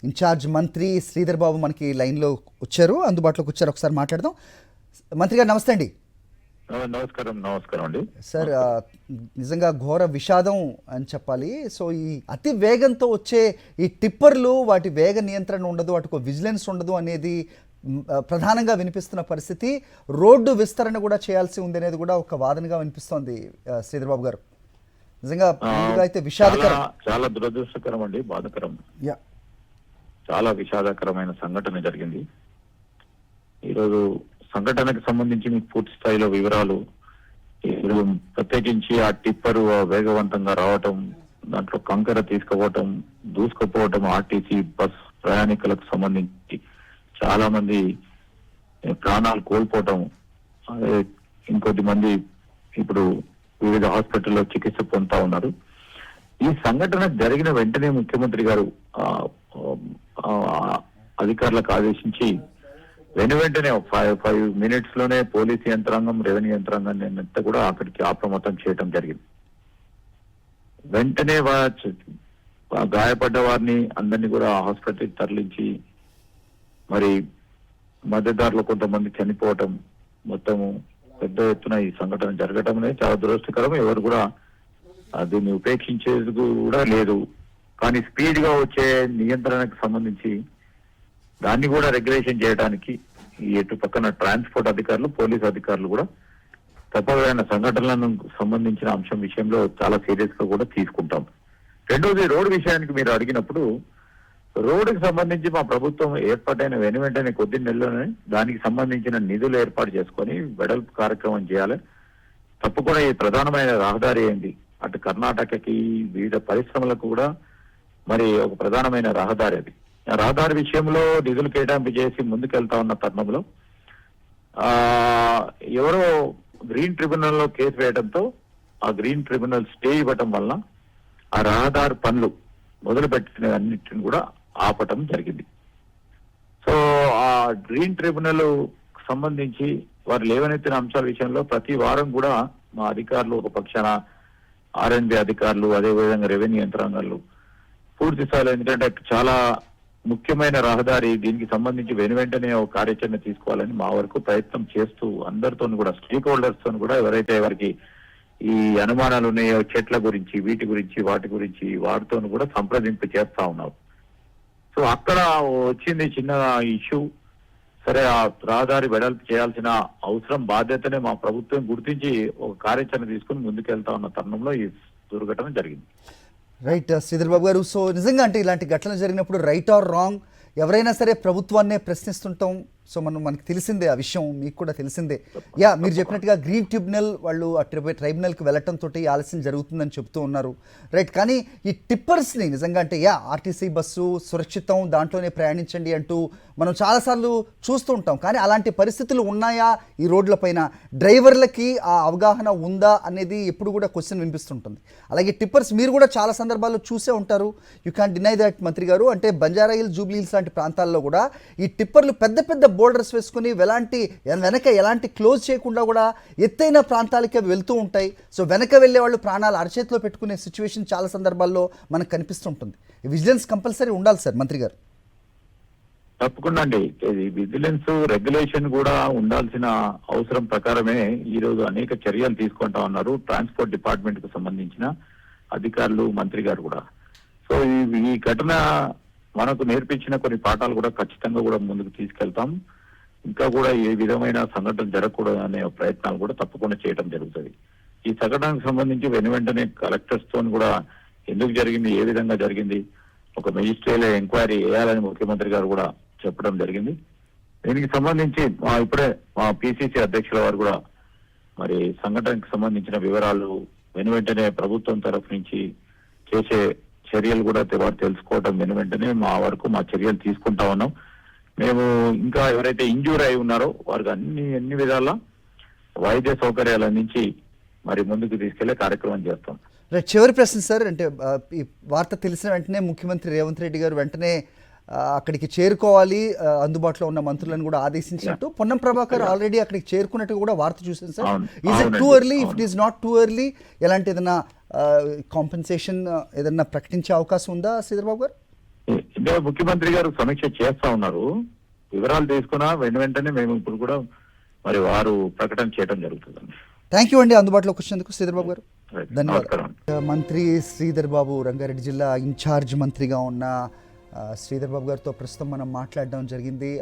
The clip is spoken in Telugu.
ఇన్ఛార్జ్ మంత్రి శ్రీధర్ బాబు మనకి లైన్లో వచ్చారు, అందుబాటులోకి వచ్చారు. ఒకసారి మాట్లాడదాం. మంత్రి గారు నమస్తే అండి. నమస్కారం అండి సార్, నిజంగా ఘోర విషాదం అని చెప్పాలి. సో ఈ అతి వేగంతో వచ్చే ఈ టిప్పర్లు, వాటి వేగ నియంత్రణ ఉండదు, వాటికి విజిలెన్స్ ఉండదు అనేది ప్రధానంగా వినిపిస్తున్న పరిస్థితి. రోడ్డు విస్తరణ కూడా చేయాల్సి ఉంది అనేది కూడా ఒక వాదనగా వినిపిస్తోంది. శ్రీధర్ బాబు గారు, నిజంగా అయితే విషాదకరం, చాలా దురదృష్టకరం అండి, బాధాకరం. చాలా విషాదకరమైన సంఘటన జరిగింది ఈరోజు. సంఘటనకు సంబంధించి మీకు పూర్తి స్థాయిలో వివరాలు, ప్రత్యేకించి ఆ టిప్పర్ వేగవంతంగా రావటం, దాంట్లో కంకర తీసుకుపోవటం, దూసుకుపోవటం, ఆర్టీసీ బస్ ప్రయాణికులకు సంబంధించి చాలా మంది ప్రాణాలు కోల్పోవటం, అదే ఇంకొద్ది మంది ఇప్పుడు వివిధ హాస్పిటల్లో చికిత్స పొందుతా ఉన్నారు. ఈ సంఘటన జరిగిన వెంటనే ముఖ్యమంత్రి గారు అధికారులకు ఆదేశించి వెంటనే 5 minutes లోనే పోలీసు యంత్రాంగం, రెవెన్యూ యంత్రాంగాన్ని అంతా కూడా అక్కడికి అప్రమత్తం చేయడం జరిగింది. వెంటనే గాయపడ్డ వారిని అందరినీ కూడా హాస్పిటల్కి తరలించి, మరి మధ్యదారులు కొంతమంది చనిపోవటం, మొత్తము పెద్ద ఎత్తున ఈ సంఘటన జరగటం అనేది చాలా దురదృష్టకరం. ఎవరు కూడా దీన్ని ఉపేక్షించేది కూడా లేదు. కానీ స్పీడ్ గా వచ్చే నియంత్రణకు సంబంధించి దాన్ని కూడా రెగ్యులేషన్ చేయడానికి ఇటు పక్కన ట్రాన్స్పోర్ట్ అధికారులు, పోలీస్ అధికారులు కూడా తప్పదైన సంఘటనలను సంబంధించిన అంశం విషయంలో చాలా సీరియస్ గా కూడా తీసుకుంటాం. రెండోది, రోడ్డు విషయానికి మీరు అడిగినప్పుడు, రోడ్డుకి సంబంధించి మా ప్రభుత్వం ఏర్పాటైన వెంటనే కొద్ది నెలలోనే దానికి సంబంధించిన నిధులు ఏర్పాటు చేసుకొని వెడల్పు కార్యక్రమం చేయాలి. తప్పకుండా ఈ ప్రధానమైన రహదారి ఏంది, అటు కర్ణాటకకి వివిధ పరిశ్రమలకు కూడా మరి ఒక ప్రధానమైన రహదారి అది. ఆ రహదారి విషయంలో నిధులు కేటాయింపు చేసి ముందుకెళ్తా ఉన్న తరుణంలో ఎవరో గ్రీన్ ట్రిబ్యునల్ లో కేసు వేయడంతో ఆ గ్రీన్ ట్రిబ్యునల్ స్టే ఇవ్వటం వలన ఆ రహదారి పనులు మొదలుపెట్టిన అన్నిటిని కూడా ఆపటం జరిగింది. సో ఆ గ్రీన్ ట్రిబ్యునల్ సంబంధించి వారు లేవనెత్తిన అంశాల విషయంలో ప్రతి వారం కూడా మా అధికారులు ఒక పక్షాన, ఆర్ఎన్బి అధికారులు, అదేవిధంగా రెవెన్యూ యంత్రాంగాలు పూర్తి స్థాయిలో, ఎందుకంటే చాలా ముఖ్యమైన రహదారి, దీనికి సంబంధించి వెంటనే ఒక కార్యాచరణ తీసుకోవాలని మా వరకు ప్రయత్నం చేస్తూ అందరితో కూడా, స్టేక్ హోల్డర్స్ తో కూడా, ఎవరైతే వారికి ఈ అనుమానాలు ఉన్నాయో చెట్ల గురించి, వీటి గురించి, వాటి గురించి, వాటితో కూడా సంప్రదింపు చేస్తా ఉన్నారు. సో అక్కడ వచ్చింది చిన్న ఇష్యూ. సరే, ఆ రహదారి వెడల్పు చేయాల్సిన అవసరం, బాధ్యతనే మా ప్రభుత్వం గుర్తించి ఒక కార్యాచరణ తీసుకుని ముందుకెళ్తా ఉన్న తరుణంలో ఈ దుర్ఘటన జరిగింది. రైట్ శ్రీధర్ బాబు గారు, సో నిజంగా అంటే ఇలాంటి ఘటనలు జరిగినప్పుడు రైట్ ఆర్ రాంగ్ ఎవరైనా సరే ప్రభుత్వాన్నే ప్రశ్నిస్తుంటాం. సో మనకి తెలిసిందే ఆ విషయం, మీకు కూడా తెలిసిందే. మీరు చెప్పినట్టుగా గ్రీన్ ట్రిబ్యునల్ వాళ్ళు ఆ ట్రైబ్యునల్కి వెళ్ళటంతో ఆలస్యం జరుగుతుందని చెప్తూ ఉన్నారు. రైట్, కానీ ఈ టిప్పర్స్ని నిజంగా అంటే ఆర్టీసీ బస్సు సురక్షితం, దాంట్లోనే ప్రయాణించండి అంటూ మనం చాలాసార్లు చూస్తూ ఉంటాం. కానీ అలాంటి పరిస్థితులు ఉన్నాయా ఈ రోడ్లపైన? డ్రైవర్లకి ఆ అవగాహన ఉందా అనేది ఎప్పుడు కూడా క్వశ్చన్ వినిపిస్తుంటుంది. అలాగే టిప్పర్స్ మీరు కూడా చాలా సందర్భాల్లో చూసే ఉంటారు. యూ క్యాన్ డినై దట్ మంత్రి గారు. అంటే బంజారాహిల్, జూబ్లీ హిల్స్ లాంటి ప్రాంతాల్లో కూడా ఈ టిప్పర్లు పెద్ద పెద్ద బోర్డర్స్ వేసుకుని వెనక ఎలాంటి క్లోజ్ చేయకుండా కూడా ఎత్తైన ప్రాంతాలకే వెళ్తూ ఉంటాయి. సో వెనక వెళ్లే వాళ్ళు ప్రాణాలు అరచేతిలో పెట్టుకునే సిచ్యువేషన్ చాలా సందర్భాల్లో మనకు కనిపిస్తుంటుంది. విజిలెన్స్ కంపల్సరీ ఉండాలి సార్ మంత్రి గారు. తప్పకుండా అండి, విజిలెన్స్ రెగ్యులేషన్ కూడా ఉండాల్సిన అవసరం ప్రకారమే ఈ రోజు అనేక చర్యలు తీసుకుంటా ఉన్నారు ట్రాన్స్పోర్ట్ డిపార్ట్మెంట్ కు సంబంధించిన అధికారులు, మంత్రి గారు కూడా. సో ఈ ఘటన మనకు నేర్పించిన కొన్ని పాఠాలు కూడా ఖచ్చితంగా కూడా ముందుకు తీసుకెళ్తాం. ఇంకా కూడా ఏ విధమైన సంఘటన జరగకూడదు అనే ప్రయత్నాలు కూడా తప్పకుండా చేయడం జరుగుతుంది. ఈ సంఘటనకు సంబంధించి వెంటనే కలెక్టర్స్ తో కూడా ఎందుకు జరిగింది, ఏ విధంగా జరిగింది, ఒక మెజిస్ట్రేట్ ఎంక్వైరీ వేయాలని ముఖ్యమంత్రి గారు కూడా చెప్పడం జరిగింది. దీనికి సంబంధించి ఇప్పుడే మా పిసిసి అధ్యక్షుల వారు కూడా మరి సంఘటనకు సంబంధించిన వివరాలు వెంటనే ప్రభుత్వం తరఫు నుంచి చేసే చర్యలు కూడా వారు తెలుసుకోవడం వెంటనే మా వరకు మా చర్యలు తీసుకుంటా ఉన్నాం. మేము ఇంకా ఎవరైతే ఇంజూర్ అయి ఉన్నారో వారికి అన్ని విధాల వైద్య సౌకర్యాల నుంచి మరి ముందుకు తీసుకెళ్లే కార్యక్రమం చేస్తాం. చివరి ప్రశ్న సార్, అంటే ఈ వార్త తెలిసిన వెంటనే ముఖ్యమంత్రి రేవంత్ రెడ్డి గారు వెంటనే అక్కడికి చేరుకోవాలి, అందుబాటులో ఉన్న మంత్రులను కూడా ఆదేశించినట్టు పొన్నం ప్రభాకర్ ఆల్రెడీ అక్కడికి చేరుకున్నట్టు కూడా వార్త చూసాను sir. Is it too early? If it is not too early, ఎలాంటి ఏదైనా కాంపెన్సేషన్ ఏదైనా ప్రకటించే అవకాశం ఉందా శ్రీధర్ బాబు గారు? అంటే ముఖ్యమంత్రి గారు సమీక్ష చేస్తా ఉన్నారు. వివరాలు తీసుకున్నా వెంటనే మేము ఇప్పుడు కూడా మరి వారు ప్రకటన చేయడం జరుగుతుందండి. థ్యాంక్ యూ అండి అందుబాటులోకి వచ్చినందుకు శ్రీధర్ బాబు గారు. నమస్కారం. ధన్యవాదాలు. మంత్రి శ్రీధర్ బాబు, రంగారెడ్డి జిల్లా ఇన్ఛార్జ్ మంత్రిగా ఉన్న శ్రీధర్ బాబు గారితో ప్రస్తుతం మనం మాట్లాడడం జరిగింది.